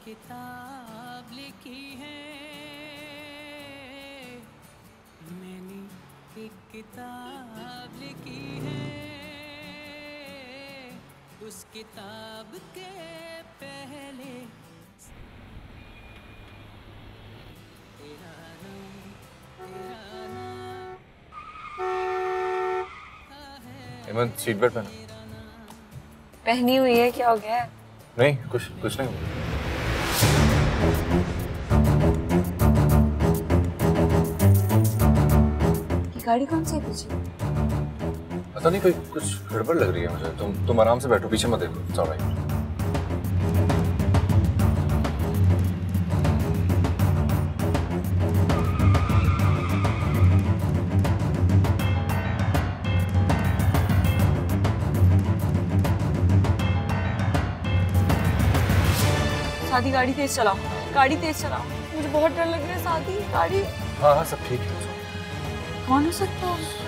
किताब लिखी है, मैंने एक किताब लिखी है, उस किताब के पहले तेरा नाम हेमंत सीट बेल्ट पहना। पहनी हुई है, क्या हो गया है? नहीं कुछ नहीं हुआ। ये गाड़ी कौन सी है पीछे? पता नहीं, कोई कुछ गड़बड़ लग रही है मुझे। तुम आराम से बैठो, पीछे मत देखो। It's all right। सादी गाड़ी तेज चलाओ, गाड़ी तेज चलाओ, मुझे बहुत डर लग रहा है। सादी गाड़ी। हाँ सब ठीक है। कौन हो सकता है?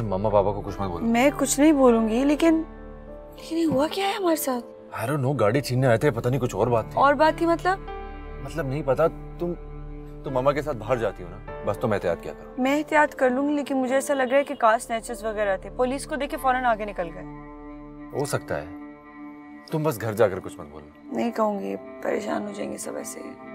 मम्मा पापा को कुछ मत बोलो। मैं कुछ नहीं बोलूंगी, लेकिन ये हुआ क्या है हमारे साथ? I don't know, गाड़ी छीनने आए थे, पता नहीं कुछ और बात थी। और बात थी मतलब नहीं पता। तुम मामा के साथ बाहर जाती हो ना, बस तुम एहतियात क्या करो। मैं एहतियात कर लूंगी, लेकिन मुझे ऐसा लग रहा है कि कार स्नैचर्स वगैरह थे। पुलिस को देखे फौरन आगे निकल गए। हो सकता है। तुम बस घर जाकर कुछ मत बोलो। नहीं कहूंगी, परेशान हो जाएंगे सब ऐसे।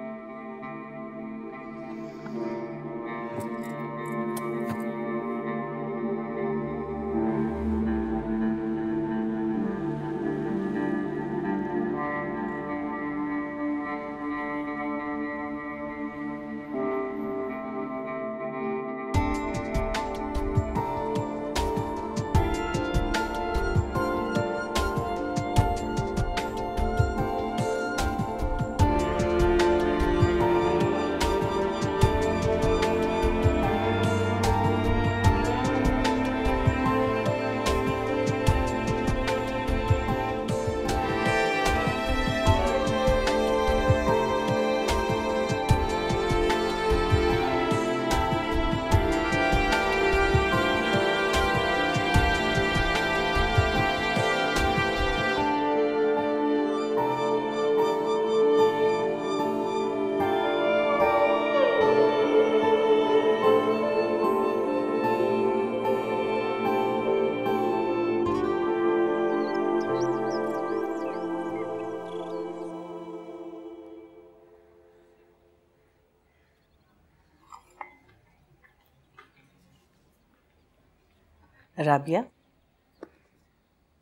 राबिया,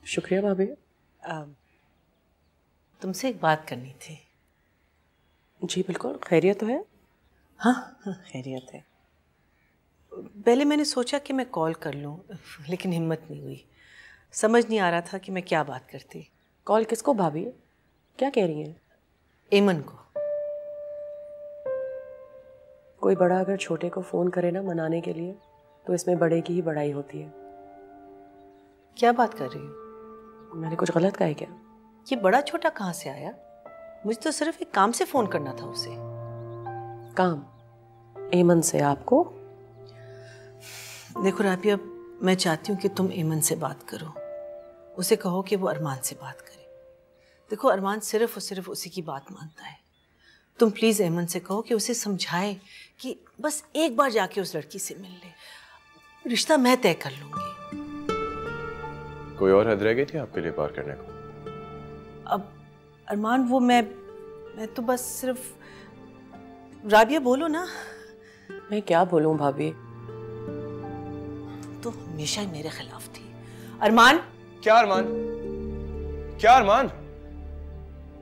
शुक्रिया भाभी। तुमसे एक बात करनी थी। जी बिल्कुल, खैरियत तो है? हाँ खैरियत है। पहले मैंने सोचा कि मैं कॉल कर लूँ, लेकिन हिम्मत नहीं हुई। समझ नहीं आ रहा था कि मैं क्या बात करती। कॉल किसको भाभी? क्या कह रही हैं? एमन को। कोई बड़ा अगर छोटे को फ़ोन करे ना मनाने के लिए, तो इसमें बड़े की ही बड़ाई होती है। क्या बात कर रही हो? मैंने कुछ गलत कहा है क्या? ये बड़ा छोटा कहाँ से आया? मुझे तो सिर्फ एक काम से फ़ोन करना था उसे। काम? एमन से आपको? देखो राबिया, मैं चाहती हूँ कि तुम एमन से बात करो। उसे कहो कि वो अरमान से बात करे। देखो अरमान सिर्फ और सिर्फ उसी की बात मानता है। तुम प्लीज़ एमन से कहो कि उसे समझाए कि बस एक बार जाके उस लड़की से मिल ले। रिश्ता मैं तय कर लूँगी। कोई और हद रह गई थी आपके लिए पार करने को? अब अरमान, वो मैं तो बस सिर्फ। राबिया बोलो ना। मैं क्या बोलूं भाभी? तो हमेशा ही मेरे खिलाफ थी। अरमान। क्या अरमान? क्या अरमान?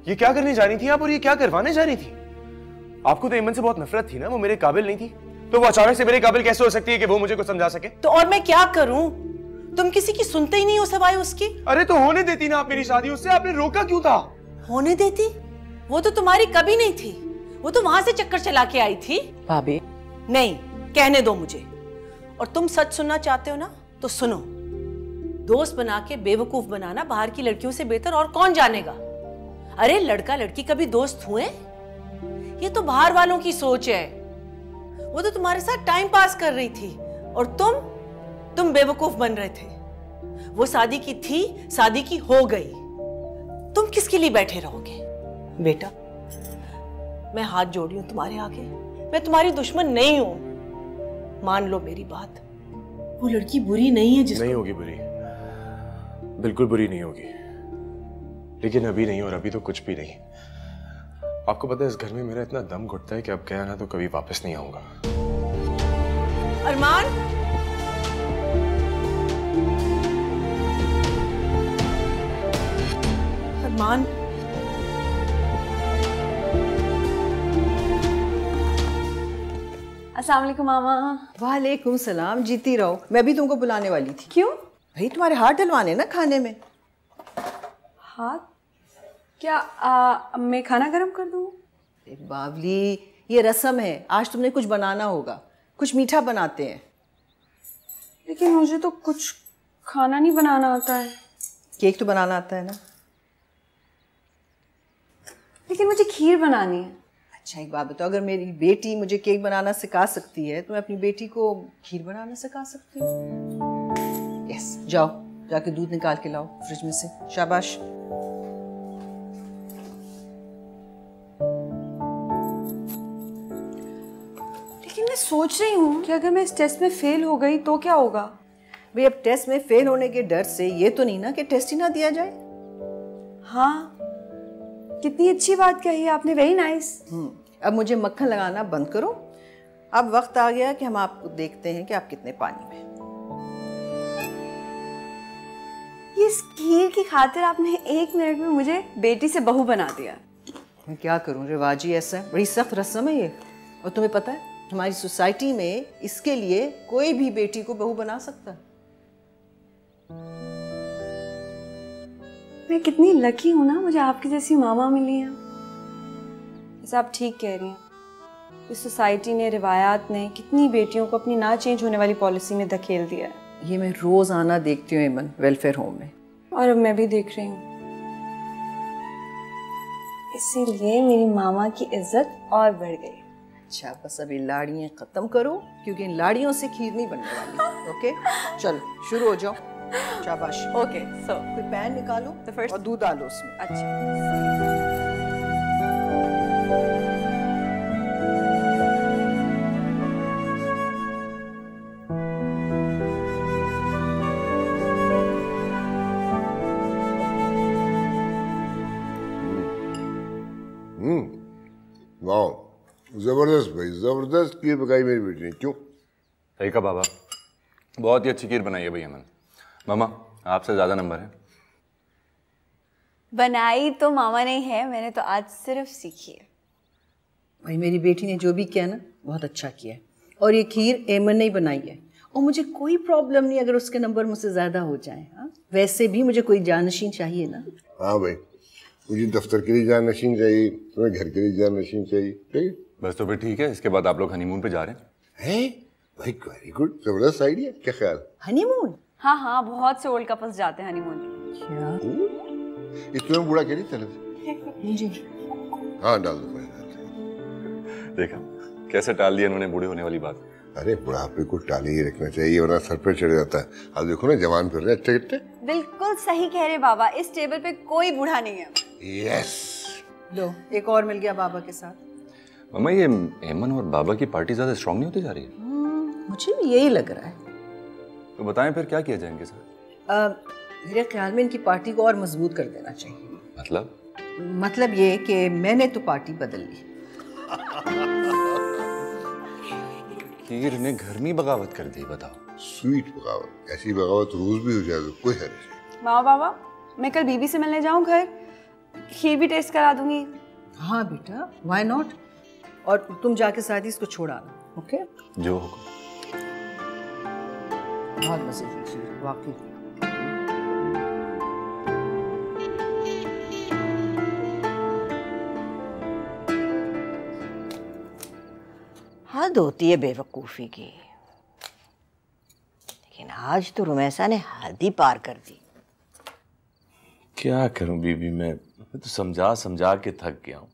ये क्या करने जा रही थी आप, और ये क्या करवाने जा रही थी? आपको तो एमन से बहुत नफरत थी ना, वो मेरे काबिल नहीं थी, तो वो अचानक से मेरे काबिल कैसे हो सकती है कि वो मुझे कुछ समझा सके? तो और मैं क्या करूं? तुम किसी की सुनते ही नहीं हो सवाए उसकी। अरे तो होने देती ना आप मेरी शादी उससे, आपने रोका क्यों था? होने देती? वो तो तुम्हारी कभी नहीं थी। वो तो वहां से चक्कर चला के आई थी। भाभी नहीं, कहने दो मुझे। और तुम सच सुनना चाहते हो ना तो सुनो। दोस्त बना के बेवकूफ बनाना बाहर की लड़कियों से बेहतर और कौन जानेगा। अरे लड़का लड़की कभी दोस्त हुए? ये तो बाहर वालों की सोच है। वो तो तुम्हारे साथ टाइम पास कर रही थी और तुम बेवकूफ बन रहे थे। वो शादी की थी, शादी की हो गई। तुम किसके लिए बैठे रहोगे? बेटा, मैं हाथ जोड़ी हूं तुम्हारे आगे। मैं तुम्हारी दुश्मन नहीं हूं। मान लो मेरी बात। वो लड़की बुरी नहीं है जिसको... नहीं होगी बुरी, बिल्कुल बुरी नहीं होगी। लेकिन अभी नहीं, और अभी तो कुछ भी नहीं। आपको पता है इस घर में मेरा इतना दम घुटता है कि अब गया ना तो कभी वापस नहीं आऊंगा। अरमान, अरमान, अस्सलाम वालेकुम मामा। वालेकुम सलाम। जीती रहो। मैं भी तुमको बुलाने वाली थी। क्यों? भाई तुम्हारे हाथ डलवाने ना खाने में। हाथ? क्या मैं खाना गर्म कर दूँ? बावली, ये रस्म है। आज तुमने कुछ बनाना होगा। कुछ मीठा बनाते हैं। लेकिन मुझे तो कुछ खाना नहीं बनाना आता है। केक तो बनाना आता है ना? लेकिन मुझे खीर बनानी है। अच्छा एक बात बताओ, अगर मेरी बेटी मुझे केक बनाना सिखा सकती है तो मैं अपनी बेटी को खीर बनाना सिखा सकती हूँ। यस, जाओ जाके दूध निकाल के लाओ फ्रिज में से। शाबाश। लेकिन मैं सोच रही हूँ कि अगर मैं इस टेस्ट में फेल हो गई तो क्या होगा? भाई अब टेस्ट में फेल होने के डर से ये तो नहीं ना कि टेस्ट ही ना दिया जाए। हाँ, कितनी अच्छी बात कही आपने। Very nice. अब मुझे मक्खन लगाना बंद करो। अब वक्त आ गया कि हम आपको देखते हैं कि आप कितने पानी में। इस खीर की खातिर आपने 1 मिनट में मुझे बेटी से बहू बना दिया। मैं क्या करूं, रिवाज ही ऐसा है। बड़ी सख्त रस्म है ये। और तुम्हें पता है हमारी सोसाइटी में इसके लिए कोई भी बेटी को बहू बना सकता है। मैं कितनी लकी हूँ ना, मुझे आपकी जैसी मामा मिली है। वैसे आप ठीक कह रही हैं। इस सोसाइटी ने, रिवायात ने कितनी बेटियों को अपनी ना चेंज होने वाली पॉलिसी में धकेल दिया है। ये मैं रोज आना देखती हूँ एमन वेलफेयर होम में। और अब मैं भी देख रही हूँ। इसीलिए मेरी मामा की इज्जत और बढ़ गई। अच्छा बस अभी लाड़ियाँ खत्म करो, क्योंकि इन लाड़ियों से खीर नहीं बनने वाली। ओके चलो शुरू हो जाओ। शाबाश। ओके, सो कोई पैन निकालो और दूध डालो उसमें। अच्छा। वाह, जबरदस्त भाई, जबरदस्त खीर पकाई मेरी बेटी ने। क्यों? सही कहा बाबा, बहुत ही अच्छी खीर बनाई है भैया मैंने। मामा आपसे ज़्यादा नंबर है। बनाई तो मामा ने है, मैंने तो आज सिर्फ सीखी है। भाई मेरी बेटी ने जो भी किया ना बहुत अच्छा किया है। और ये खीर एमन ने ही बनाई है। और मुझे कोई प्रॉब्लम नहीं अगर उसके नंबर मुझसे ज़्यादा हो जाए। हाँ, वैसे भी मुझे कोई जानशीन चाहिए ना। हाँ भाई, मुझे दफ्तर के लिए जानशीन चाहिए, तुम्हें घर के लिए जानशीन चाहिए। ठीक है, बस तो फिर ठीक है। इसके बाद आप लोग हनीमून पे जा रहे हैं। भाई वेरी गुड, जबरदस्त आइडिया। क्या ख्याल? हनीमून? हाँ हाँ, बहुत से ओल्ड कपल्स जाते हैं हनीमून। क्या? इसमें बुढ़ा कह रही तरह मुझे? हाँ डाल दो, डाल दो। देखा कैसे टाल दिया उन्होंने बूढ़े होने वाली बात। अरे बुढ़ापे को टाले ही रखना चाहिए, वरना सर पे चढ़ जाता है। अब देखो ना जवान फिर रहे अच्छे कितने। बिल्कुल सही कह रहे बाबा, इस टेबल पे कोई बूढ़ा नहीं है। यस। लो एक और मिल गया बाबा के साथ। मम्मा ये एमन और बाबा की पार्टी ज़्यादा स्ट्रांग नहीं होती जा रही है? मुझे भी यही लग रहा है। तो बताएं फिर क्या किया जाए इनके साथ? मेरे ख्याल में इनकी पार्टी को और मजबूत कर देना चाहिए। मतलब ये कि मैंने तो पार्टी बदल ली। खीर ने घर में बगावत कर दी, बताओ। स्वीट बगावत, ऐसी बगावत रोज भी हो जाए तो कोई हर्ज नहीं। माँ बाबा, मैं कल बीबी से मिलने जाऊँ घर, खीर भी टेस्ट करा दूंगी। हाँ बेटा, व्हाई नॉट। और तुम जाके साथ ही इसको छोड़ आना। ओके? जो होगा। बहुत मजे की खीर वाकई। हद होती है बेवकूफ़ी की, लेकिन आज तो रुमैसा ने हद ही पार कर दी। क्या करूं बीबी, मैं तो समझा समझा के थक गया हूं,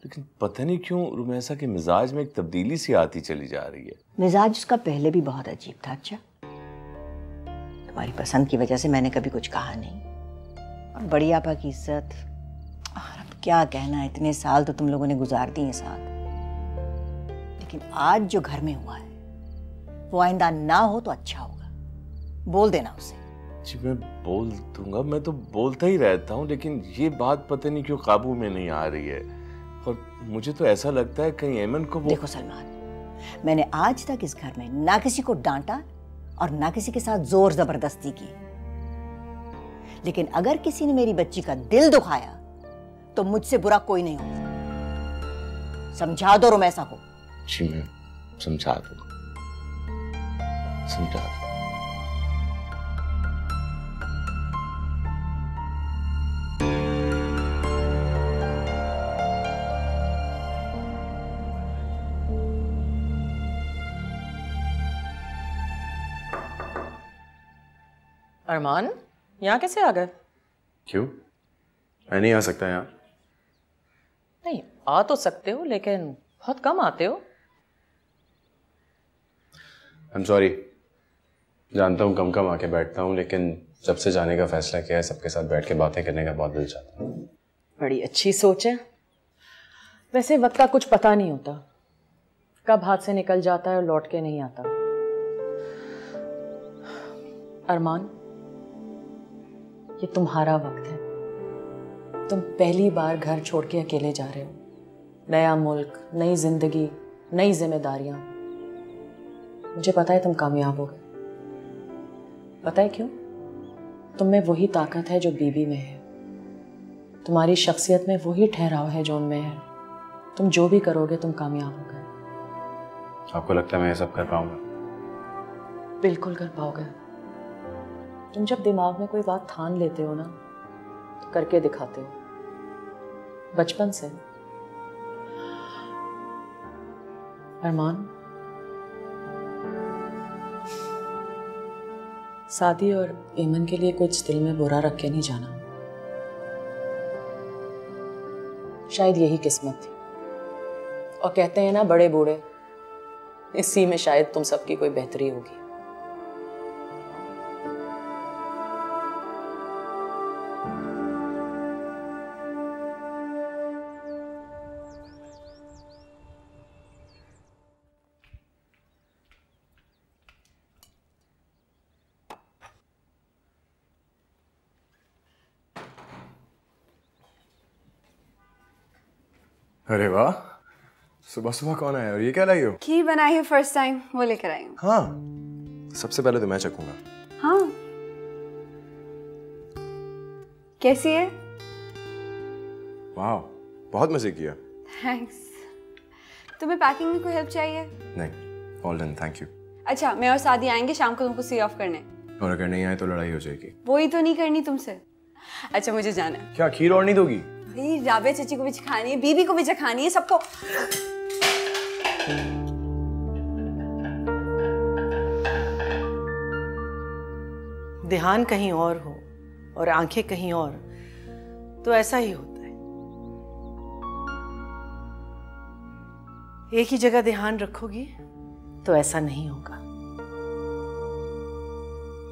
लेकिन पता नहीं क्यों रुमैसा के मिजाज में एक तब्दीली सी आती चली जा रही है। मिजाज उसका पहले भी बहुत अजीब था। अच्छा, तुम्हारी पसंद की वजह से मैंने कभी कुछ कहा नहीं, और बड़ी आपा की इज्जत, और अब क्या कहना, इतने साल तो तुम लोगों ने गुजार दिए साथ, लेकिन आज जो घर में हुआ है वो आइंदा ना हो तो अच्छा होगा। बोल देना उसे। जी मैं बोल दूंगा, मैं तो बोलता ही रहता हूँ, लेकिन ये बात पता नहीं क्यों काबू में नहीं आ रही है, और मुझे तो ऐसा लगता है कहीं एमन को वो... देखो सलमान, मैंने आज तक इस घर में ना किसी को डांटा और ना किसी के साथ जोर जबरदस्ती की, लेकिन अगर किसी ने मेरी बच्ची का दिल दुखाया तो मुझसे बुरा कोई नहीं होगा। समझा दो रुमैसा को। जी मैं समझा दूंगा, समझा दूंगा। अरमान, यहाँ कैसे आ गए? क्यों? मैं नहीं आ सकता यहाँ। नहीं, आ तो सकते हो, लेकिन बहुत कम आते हो। I'm sorry, जानता हूँ कम कम आके बैठता हूँ, लेकिन जब से जाने का फैसला किया है सबके साथ बैठ के बातें करने का बहुत दिल चाहता हूँ। बड़ी अच्छी सोच है। वैसे वक्त का कुछ पता नहीं होता, कब हाथ से निकल जाता है और लौट के नहीं आता। अरमान, ये तुम्हारा वक्त है। तुम पहली बार घर छोड़ के अकेले जा रहे हो। नया मुल्क, नई जिंदगी, नई जिम्मेदारियां। मुझे पता है तुम कामयाब होगे। पता है क्यों? तुम में वही ताकत है जो बीबी में है। तुम्हारी शख्सियत में वही ठहराव है जो उनमें है। तुम जो भी करोगे तुम कामयाब होगे। आपको लगता है मैं ये सब कर पाऊंगा? बिल्कुल कर पाओगे। तुम जब दिमाग में कोई बात ठान लेते हो ना, तो करके दिखाते हो, बचपन से। अरमान, शादी और एमन के लिए कुछ दिल में बुरा रख के नहीं जाना। शायद यही किस्मत थी, और कहते हैं ना बड़े बूढ़े, इसी में शायद तुम सबकी कोई बेहतरी होगी। अरे वाह, सुबह सुबह कौन आया और ये क्या लाई हो? खीर बनाई है फर्स्ट टाइम, वो लेकर आई हूँ। हाँ, सबसे पहले तो मैं चखूंगा। हाँ, कैसी है? वाह, बहुत मजे किया। थैंक्स। तुम्हें पैकिंग में कोई हेल्प चाहिए? नहीं, ऑल डन, थैंक यू। अच्छा, मैं और सादी आएंगे शाम को तुमको सी ऑफ करने। और अगर नहीं आए तो लड़ाई हो जाएगी। वही तो नहीं करनी तुमसे। अच्छा, मुझे जाना है। क्या खीर और नहीं दोगी? राबिया चाची को भी चखानी है, बीबी को भी चखानी है, सबको। ध्यान कहीं और हो और आंखें कहीं और, तो ऐसा ही होता है। एक ही जगह ध्यान रखोगी तो ऐसा नहीं होगा।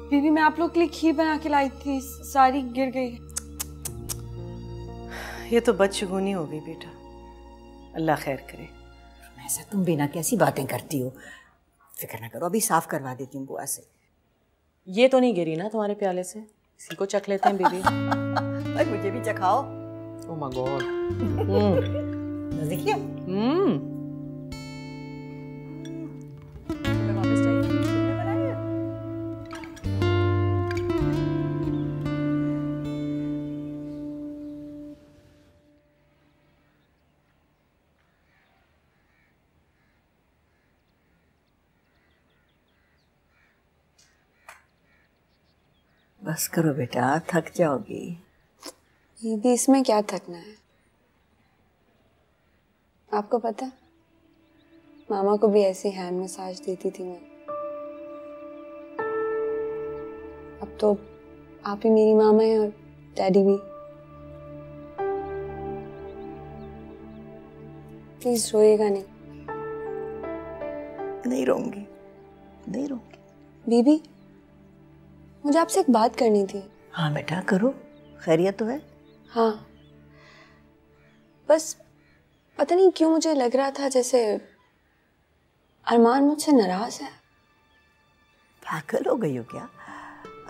बीबी, मैं आप लोग के लिए खीर बना के लाई थी, सारी गिर गई। ये तो बदशगुनी हो गई बेटा, अल्लाह खैर करे। ऐसा तुम बिना कैसी बातें करती हो? फिक्र ना करो, अभी साफ करवा देती हूँ बुआ से। ये तो नहीं गिरी ना तुम्हारे प्याले से? इसी को चख लेते हैं बीबी। भाई मुझे भी चखाओ। Oh my God. मजे किया? बस करो बेटा, थक जाओगी। ये भी, इसमें क्या थकना है? आपको पता है मामा को भी ऐसी हैंड मसाज देती थी मैं। अब तो आप ही मेरी मामा हैं और डैडी भी। प्लीज रोइएगा नहीं। नहीं रोऊंगी, नहीं रोऊंगी। बीबी, मुझे आपसे एक बात करनी थी। हाँ बेटा करो, खैरियत तो है? हाँ, बस पता नहीं क्यों मुझे लग रहा था जैसे अरमान मुझसे नाराज है। पागल हो गई हो क्या?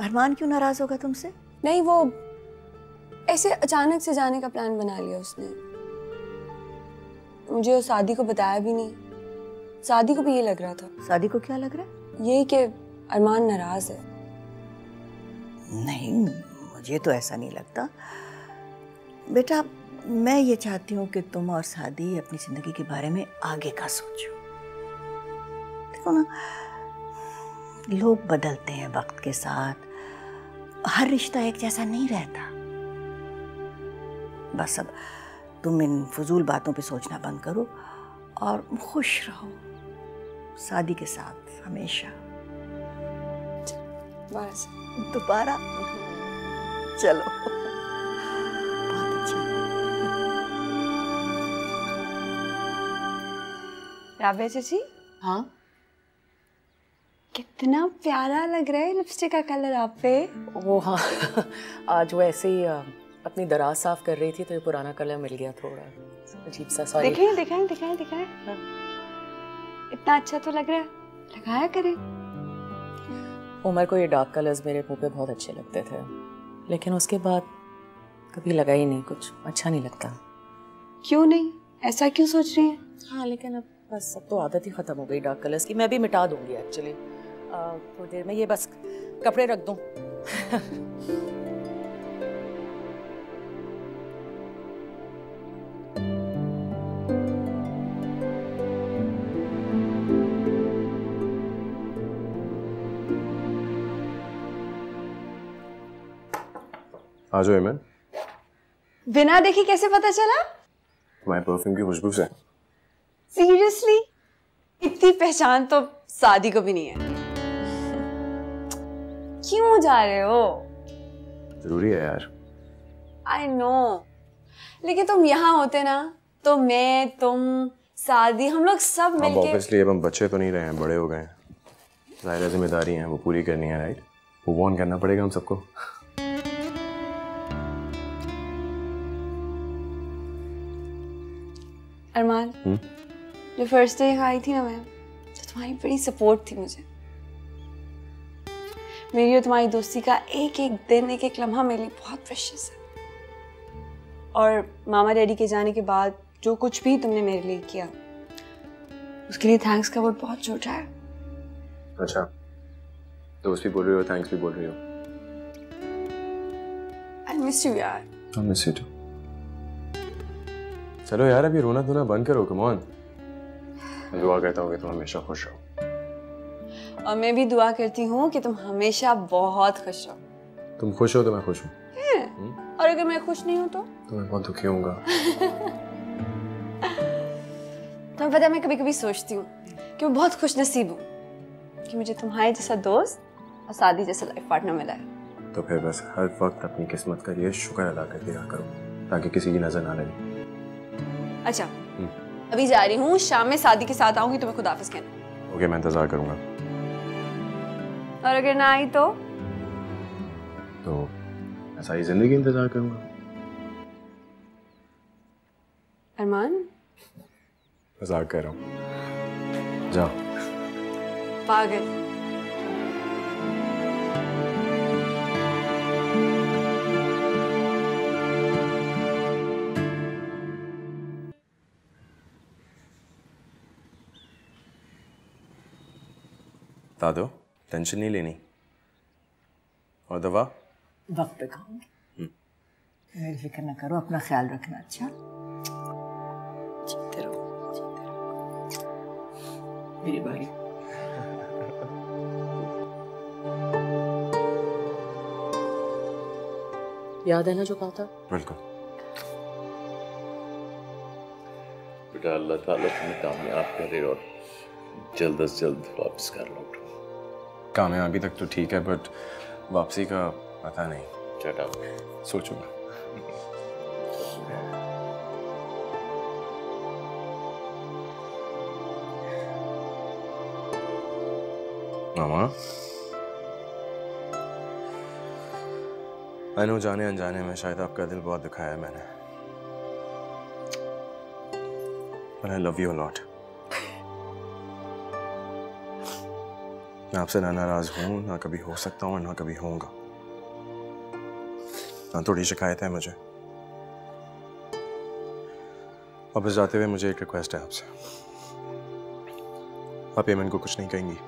अरमान क्यों नाराज होगा तुमसे? नहीं, वो ऐसे अचानक से जाने का प्लान बना लिया उसने। मुझे उस शादी को बताया भी नहीं। शादी को भी ये लग रहा था। शादी को क्या लग रहा है? यही कि अरमान नाराज है। नहीं, मुझे तो ऐसा नहीं लगता बेटा। मैं ये चाहती हूँ कि तुम और शादी अपनी जिंदगी के बारे में आगे का सोचो। देखो ना, लोग बदलते हैं वक्त के साथ, हर रिश्ता एक जैसा नहीं रहता। बस अब तुम इन फजूल बातों पे सोचना बंद करो और खुश रहो शादी के साथ हमेशा। बस दोबारा चलो, बहुत अच्छा। राबिया चाची, हाँ कितना प्यारा लग रहा है लिपस्टिक का कलर आप पे। वो हाँ आज वो ऐसे ही अपनी दराज साफ कर रही थी तो ये पुराना कलर मिल गया, थोड़ा अजीब सा। सॉरी। दिखाएं दिखाएं दिखाएं दिखाएं। हाँ। इतना अच्छा तो लग रहा है, लगाया करें। उमर को ये डार्क कलर्स मेरे मुंह पे बहुत अच्छे लगते थे, लेकिन उसके बाद कभी लगा ही नहीं, कुछ अच्छा नहीं लगता। क्यों नहीं, ऐसा क्यों सोच रही हैं? हाँ लेकिन अब बस अब तो आदत ही खत्म हो गई डार्क कलर्स की। मैं भी मिटा दूंगी एक्चुअली थोड़ी देर में। ये बस कपड़े रख दूं। आ जाओ एमन। बिना देखे कैसे पता चला? तुम्हारे परफ्यूम की खुशबू से। सीरियसली? इतनी पहचान तो शादी को भी नहीं है। क्यों जा रहे हो? जरूरी है यार। आई नो, लेकिन तुम यहाँ होते ना तो मैं, तुम, शादी, हम लोग सब मिलके। ऑब्वियसली अब हम बच्चे तो नहीं रहे हैं, बड़े हो गए हैं। ज़ाहिर जिम्मेदारी है, वो पूरी करनी है, राइट? वो ऑन करना पड़ेगा हम सबको। अरमान, जो फर्स्ट डे आई थी ना मैं, तो तुम्हारी बड़ी सपोर्ट थी मुझे। मेरी और तुम्हारी दोस्ती का एक एक दिन, एक एक लम्हा मेरे लिए बहुत प्रेशियस है। और मामा डैडी के जाने के बाद जो कुछ भी तुमने मेरे लिए किया, उसके लिए थैंक्स का वर्ड बहुत छोटा है। अच्छा, दोस्त भी बोल रही हो, थैंक्स भी बोल रही हो। आई मिस यू यार। I miss you too. चलो यार, अभी रोना धोना बंद करो, कम ऑन। मैं दुआ करता हूँ कि तुम हमेशा खुश रहो। और मैं भी दुआ करती हूँ कि तुम हमेशा बहुत खुश रहो। तुम खुश हो तो मैं खुश हूँ। और अगर मैं खुश नहीं हूँ तो मैं बहुत दुखी होऊंगा। तुम्हें पता है, मैं कभी कभी सोचती हूँ कि मैं बहुत खुश नसीब हूँ कि मुझे तुम्हारे जैसा दोस्त और शादी जैसा लाइफ पार्टनर मिला है। तो फिर बस हर वक्त अपनी किस्मत का ये शुक्र अदा करते रहा करो, ताकि किसी की नजर ना लगे। अच्छा, अभी जा रही हूँ, शाम में शादी के साथ आऊंगी, तुम्हें खुदाफिज कहना। ओके, मैं इंतजार करूंगा। और अगर ना आई तो ऐसा ही जिंदगी इंतजार करूंगा। अरमान, मजाक कर रहा हूँ। जाओ। पागल। बता दो, टेंशन नहीं लेनी। और दवा वक्त पे खाऊंगी। मेरी फिक्र ना करो, अपना ख्याल रखना। अच्छा, जीते रहो, जीते रहो। मेरी बारी। याद है ना जो कहा था? बिल्कुल। बेटा, अल्लाह ताला तुम्हें कामयाब करे और जल्द से जल्द वापस कर लौटो। कामयाबी तक तो ठीक है, बट वापसी का पता नहीं। चटा सोचूंगा। मामा, आई नो जाने अनजाने में शायद आपका दिल बहुत दुखाया है मैंने, but I love you a lot. मैं आपसे ना नाराज हूं, ना कभी हो सकता हूं और ना कभी होऊंगा। ना थोड़ी शिकायत है मुझे। वापस जाते हुए मुझे एक रिक्वेस्ट है आपसे। आप एमन को कुछ नहीं कहेंगी?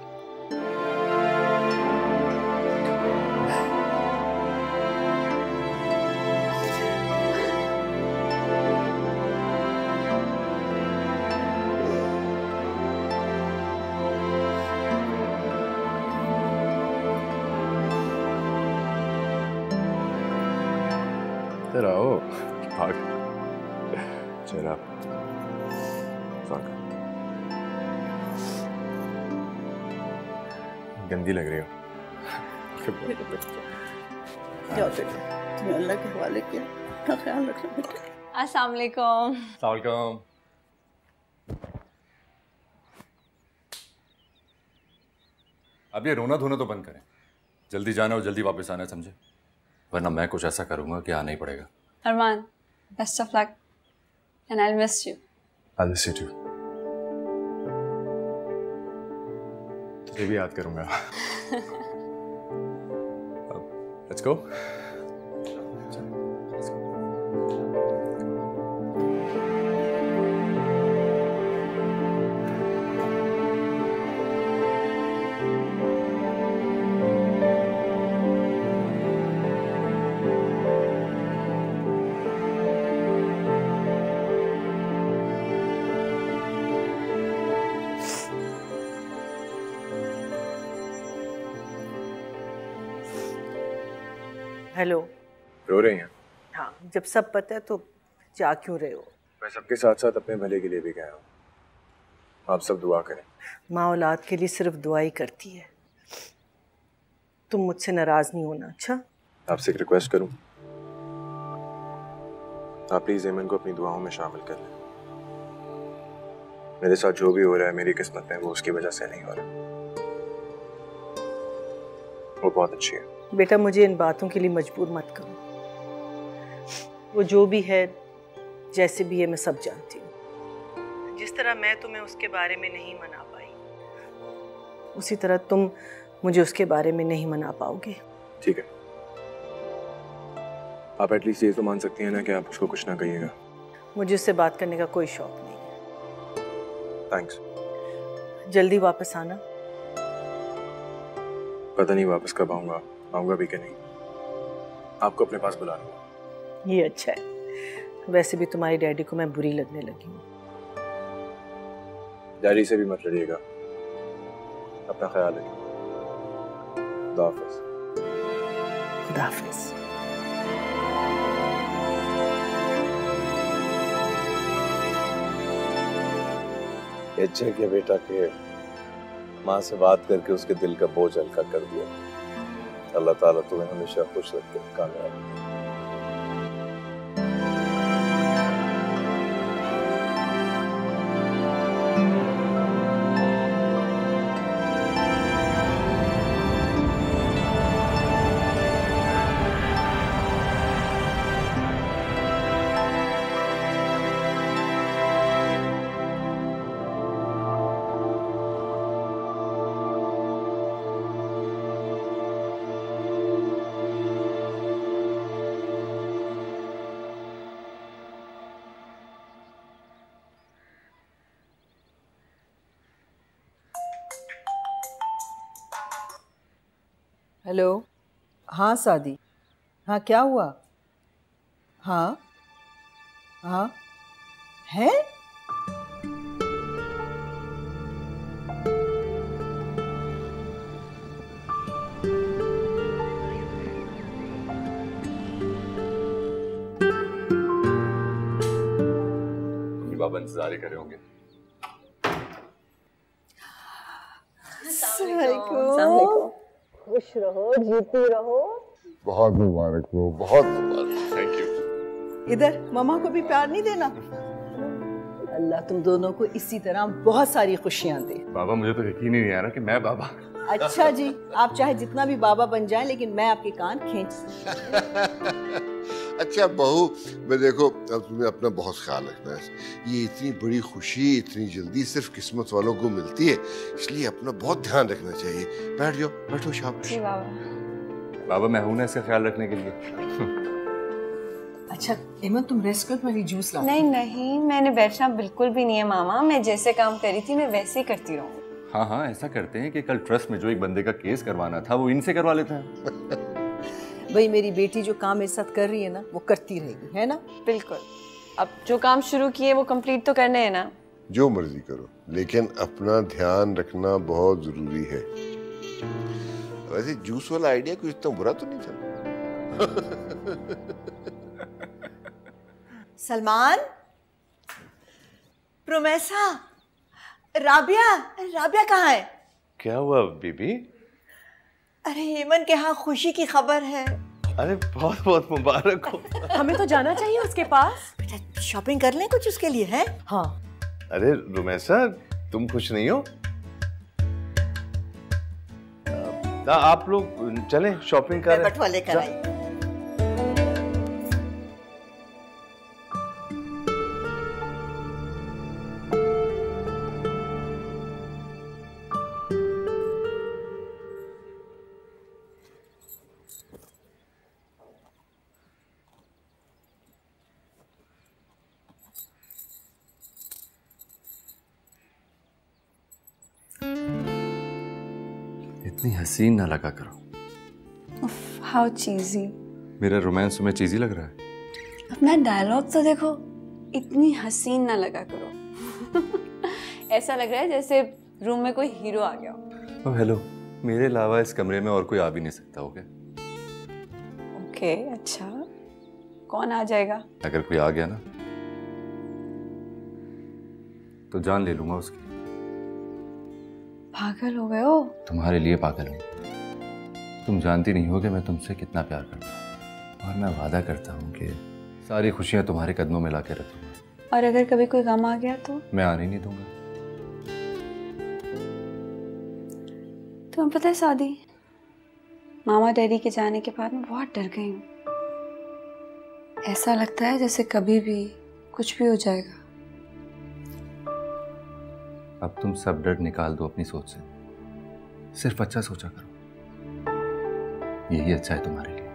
आओ, भाग, चला, भाग। गंदी लग रही हो। जाओ बेटा, तुम्हें अल्लाह के हवाले किया, अपना ख्याल रखना बेटा। अस्सलाम वालेकुम। सलाम। अब ये रोना धोना तो बंद करें, जल्दी जाना और जल्दी वापस आना, समझे? वरना मैं कुछ ऐसा करूंगा कि आना ही पड़ेगा। Armaan, best of luck and I will miss you. I'll miss you too. तुझे भी याद करूंगा। Let's go. हेलो। रो रही हैं? हाँ, जब सब पता है तो जा क्यों रहे हो? मैं सबके साथ साथ अपने भले के लिए भी गया हूँ। आप सब दुआ करें। माँ औलाद के लिए सिर्फ दुआ ही करती है। तुम मुझसे नाराज नहीं होना, अच्छा? आपसे एक रिक्वेस्ट करूं? आप प्लीज एमन को अपनी दुआओं में शामिल कर लें। मेरे साथ जो भी हो रहा है मेरी किस्मत में वो उसकी वजह से नहीं हो रहा। वो बहुत अच्छी है। बेटा, मुझे इन बातों के लिए मजबूर मत करो। वो जो भी है, जैसे भी है, मैं सब जानती हूँ। जिस तरह मैं तुम्हें उसके बारे में नहीं मना पाई, उसी तरह तुम मुझे उसके बारे में नहीं मना पाओगे। ठीक है, आप एटलीस्ट ये तो मान सकती हैं ना कि आप उसको कुछ ना कहिएगा। मुझे उससे बात करने का कोई शौक नहीं है। थैंक्स। जल्दी वापस आना। पता नहीं वापस कब आऊंगा, आऊंगा भी कि नहीं। आपको अपने पास बुला लूंगा। ये अच्छा है। वैसे भी तुम्हारी डैडी को मैं बुरी लगने लगी हूँ। डैडी से भी मत लड़िएगा। अपना ख्याल रखिए। खुदा हाफिज। खुदा हाफिज। अच्छा किया बेटा के माँ से बात करके उसके दिल का बोझ हल्का कर दिया। अल्लाह ताला तुम्हें हमेशा खुश रखे, कामयाब रखे। हेलो। हाँ सादी, हाँ क्या हुआ? हाँ हाँ है। बाबा इंतजार ही कर रहे होंगे। खुश रहो, जीती रहो। बहुत मुबारक हो, बहुत मुबारक। Thank you. इधर मामा को भी प्यार नहीं देना। अल्लाह तुम दोनों को इसी तरह बहुत सारी खुशियां दे। बाबा मुझे तो यकीन ही नहीं आ रहा कि मैं बाबा। अच्छा जी, आप चाहे जितना भी बाबा बन जाएं, लेकिन मैं आपके कान खींच। अच्छा बहू, मैं देखो अब तुम्हें अपना बहुत ख्याल रखना है। ये इतनी बड़ी खुशी इतनी जल्दी सिर्फ किस्मत वालों को मिलती है, इसलिए अपना बहुत ध्यान रखना चाहिए। बैठ जाओ, बैठो, शाबाश। जी बाबा। बाबा मैं हूं ना इसका ख्याल रखने के लिए। अच्छा एमन, तुम रेस्ट कर, मेरी जूस ला। नहीं नहीं, मैंने बैठना बिल्कुल भी नहीं है मामा। मैं जैसे काम करी थी मैं वैसे ही करती रहूंगी। हाँ हाँ, ऐसा करते हैं कि कल ट्रस्ट में जो एक बंदे का केस करवाना था वो इनसे करवा लेते हैं। भाई मेरी बेटी जो काम मेरे साथ कर रही है ना, वो करती रहेगी, है ना? बिल्कुल। अब जो काम शुरू किए वो कंप्लीट तो करने हैं ना। जो मर्जी करो, लेकिन अपना ध्यान रखना बहुत जरूरी है। वैसे जूस वाला आइडिया कुछ इतना बुरा तो नहीं था। सलमान, प्रोमेसा, राबिया, राबिया कहाँ है? क्या हुआ बीबी? अरे हेमन के यहाँ खुशी की खबर है। अरे बहुत बहुत मुबारक हो। हमें तो जाना चाहिए उसके पास। बेटा शॉपिंग कर लें कुछ उसके लिए, है? हाँ। अरे रुमैसा, तुम खुश नहीं हो? आप लोग चलें शॉपिंग करें। बटवा लेकर आई। इतनी हसीन ना लगा करो। हाउ चीजी। मेरा रोमांस तुम्हें चीजी लग रहा है? अपना डायलॉग तो देखो, इतनी हसीन ना लगा करो। ऐसा लग रहा है जैसे रूम में कोई हीरो आ गया हो। ओह हेलो, मेरे अलावा इस कमरे में और कोई आ भी नहीं सकता, ओके? ओके, अच्छा कौन आ जाएगा? अगर कोई आ गया ना तो जान ले लूंगा उसकी। पागल हो गए हो? तुम्हारे लिए पागल हूँ। तुम जानती नहीं हो कि मैं तुमसे कितना प्यार करता हूँ, और मैं वादा करता हूँ कि सारी खुशियाँ तुम्हारे कदमों में लाके रखूंगा। और अगर कभी कोई गम आ गया तो? मैं आने नहीं दूंगा। तुम्हें पता है शादी, मामा डैडी के जाने के बाद मैं बहुत डर गई हूँ। ऐसा लगता है जैसे कभी भी कुछ भी हो जाएगा। अब तुम सब डर निकाल दो अपनी सोच से, सिर्फ अच्छा सोचा करो। यही अच्छा है तुम्हारे लिए,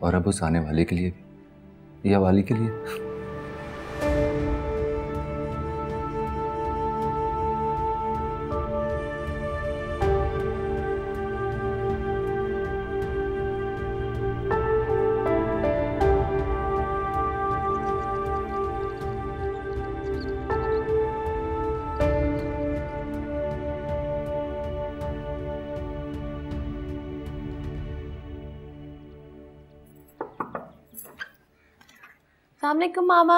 और अब उस आने वाले के लिए भी, या वाली के लिए। अस्सलामुअलैकुम मामा,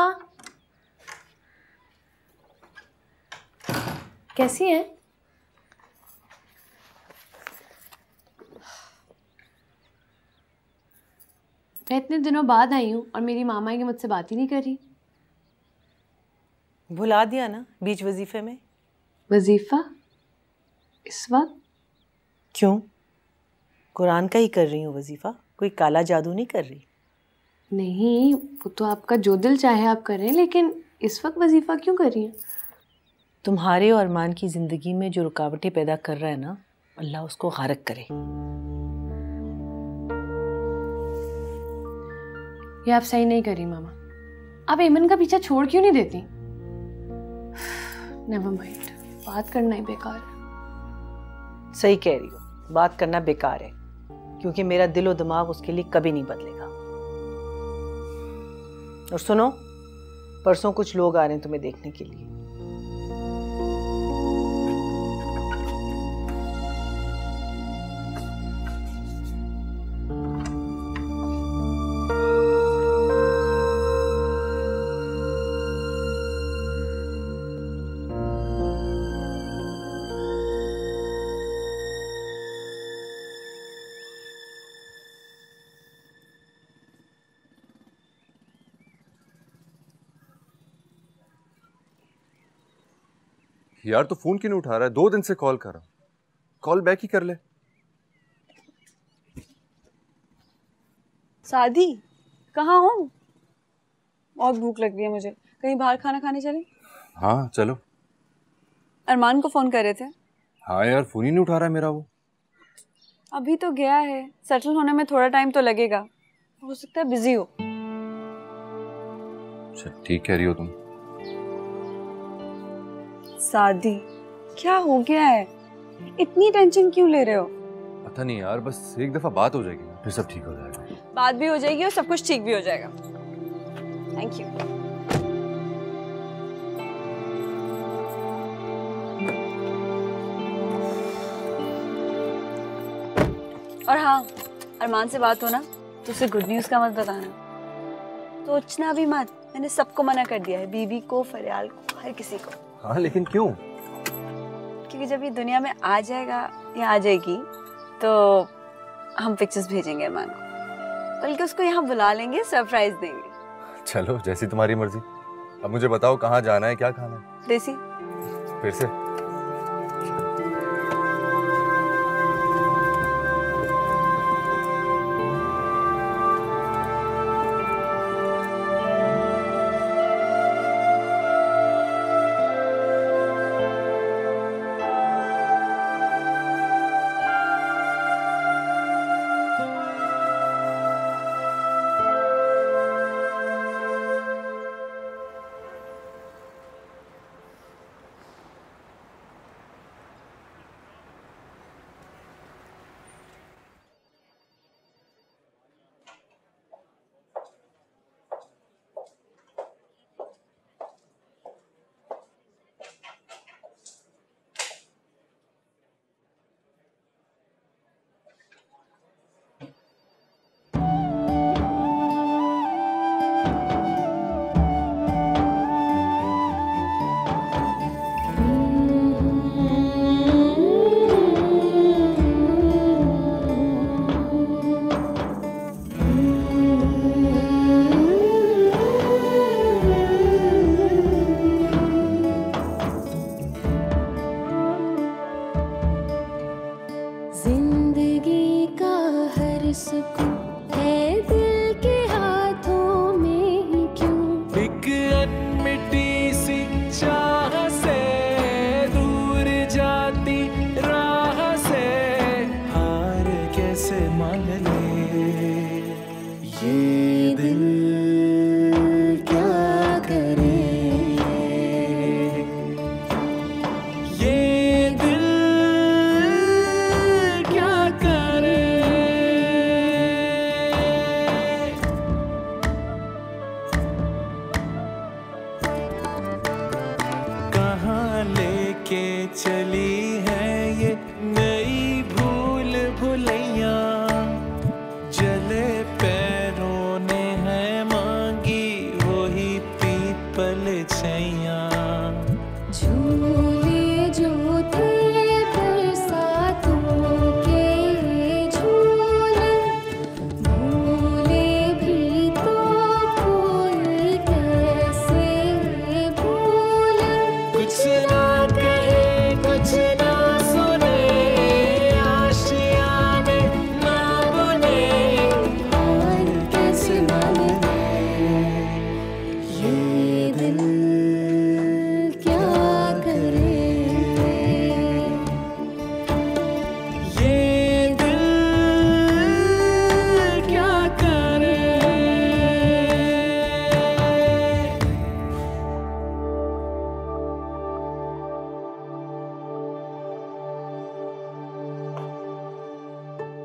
कैसी हैं? मैं इतने दिनों बाद आई हूँ और मेरी मामा है कि मुझसे बात ही नहीं कर रही। भुला दिया ना बीच वजीफे में। वजीफा इस वक्त? क्यों? कुरान का ही कर रही हूँ वजीफा, कोई काला जादू नहीं कर रही। नहीं, वो तो आपका जो दिल चाहे आप करें, लेकिन इस वक्त वजीफा क्यों कर रही हैं? तुम्हारे और अरमान की जिंदगी में जो रुकावटें पैदा कर रहा है ना, अल्लाह उसको गारक करे। ये आप सही नहीं करी मामा। आप एमन का पीछा छोड़ क्यों नहीं देती? नेवर माइंड, बात करना ही बेकार है। सही कह रही हो, बात करना बेकार है, क्योंकि मेरा दिल और दिमाग उसके लिए कभी नहीं बदलेगा। और सुनो, परसों कुछ लोग आ रहे हैं तुम्हें देखने के लिए। यार तो फोन क्यों नहीं उठा रहा है? 2 दिन से कॉल कर रहा हूँ, कॉल बैक ही कर ले। शादी कहाँ हो? बहुत भूख लग रही है मुझे, कहीं बाहर खाना खाने चले? हाँ चलो। अरमान को फोन कर रहे थे? हाँ यार, फोन ही नहीं उठा रहा है मेरा वो। अभी तो गया है, सेटल होने में थोड़ा टाइम तो लगेगा, हो सकता है बिजी हो। अच्छा ठीक कह रही हो तुम। शादी क्या हो गया है? इतनी टेंशन क्यों ले रहे हो? पता नहीं यार, बस एक दफा बात हो जाएगी फिर सब ठीक हो जाएगा। बात भी हो जाएगी और सब कुछ ठीक भी हो जाएगा। Thank you. और हाँ, अरमान से बात हो ना तो उसे गुड न्यूज़ का मत बताना, सोचना भी मत। मैंने सबको मना कर दिया है, बीबी को, फरियाल को, हर किसी को। हाँ लेकिन क्यों? क्योंकि जब ये दुनिया में आ जाएगा या आ जाएगी तो हम पिक्चर्स भेजेंगे अरमान को, बल्कि उसको यहाँ बुला लेंगे, सरप्राइज देंगे। चलो जैसी तुम्हारी मर्जी। अब मुझे बताओ कहाँ जाना है, क्या खाना है? देसी। फिर से?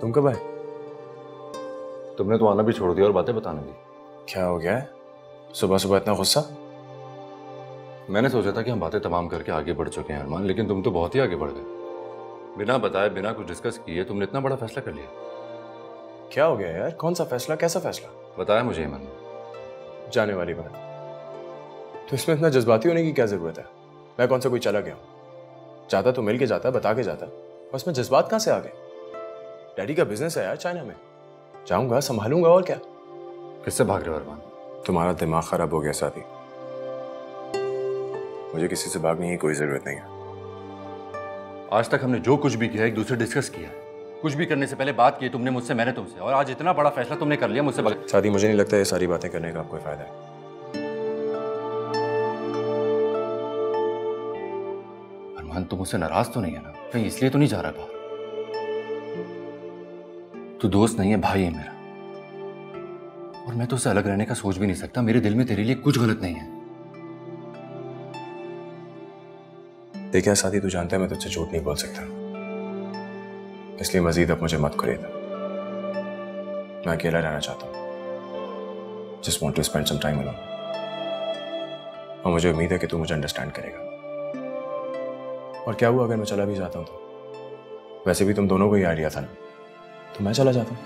तुम कब आए? तुमने तो आना भी छोड़ दिया और बातें बताने दी। क्या हो गया है? सुबह सुबह इतना गुस्सा? मैंने सोचा था कि हम बातें तमाम करके आगे बढ़ चुके हैं अरमान, लेकिन तुम तो बहुत ही आगे बढ़ गए। बिना बताए, बिना कुछ डिस्कस किए तुमने इतना बड़ा फैसला कर लिया। क्या हो गया यार? कौन सा फैसला? कैसा फैसला? बताया मुझे ईमान। जाने वाली बात, तो इसमें इतना जज्बाती होने की क्या जरूरत है? मैं कौन सा कोई चला गया हूं? जाता तो मिल के जाता, बता के जाता, बस में जज्बात कहां से आ गए? डैडी का बिजनेस है यार चाइना में, जाऊंगा, संभालूंगा, और क्या। किससे भाग रहे हो अरमान? तुम्हारा दिमाग खराब हो गया साथी। मुझे किसी से भागने की कोई जरूरत नहीं है। आज तक हमने जो कुछ भी किया एक दूसरे डिस्कस किया, कुछ भी करने से पहले बात की, तुमने मुझसे, मैंने तुमसे, और आज इतना बड़ा फैसला तुमने कर लिया मुझसे बगैर। शादी, मुझे नहीं लगता ये सारी बातें करने का कोई फायदा है। अरमान, तुम मुझसे नाराज तो नहीं है ना? कहीं इसलिए तो नहीं जा रहा बाहर? तू दोस्त नहीं है, भाई है मेरा, और मैं तो उससे अलग रहने का सोच भी नहीं सकता। मेरे दिल में तेरे लिए कुछ गलत नहीं है। देखिए साथी, तू जानता है मैं तुझसे झूठ नहीं बोल सकता, इसलिए मजीद अब मुझे मत खरीद। मैं अकेला रहना चाहता हूँ। Just want to spend some time alone. और मुझे उम्मीद है कि तू मुझे अंडरस्टैंड करेगा। और क्या हुआ अगर मैं चला भी जाता हूँ तो? वैसे भी तुम दोनों को ही आइडिया था ना, तो मैं चला जाता हूँ।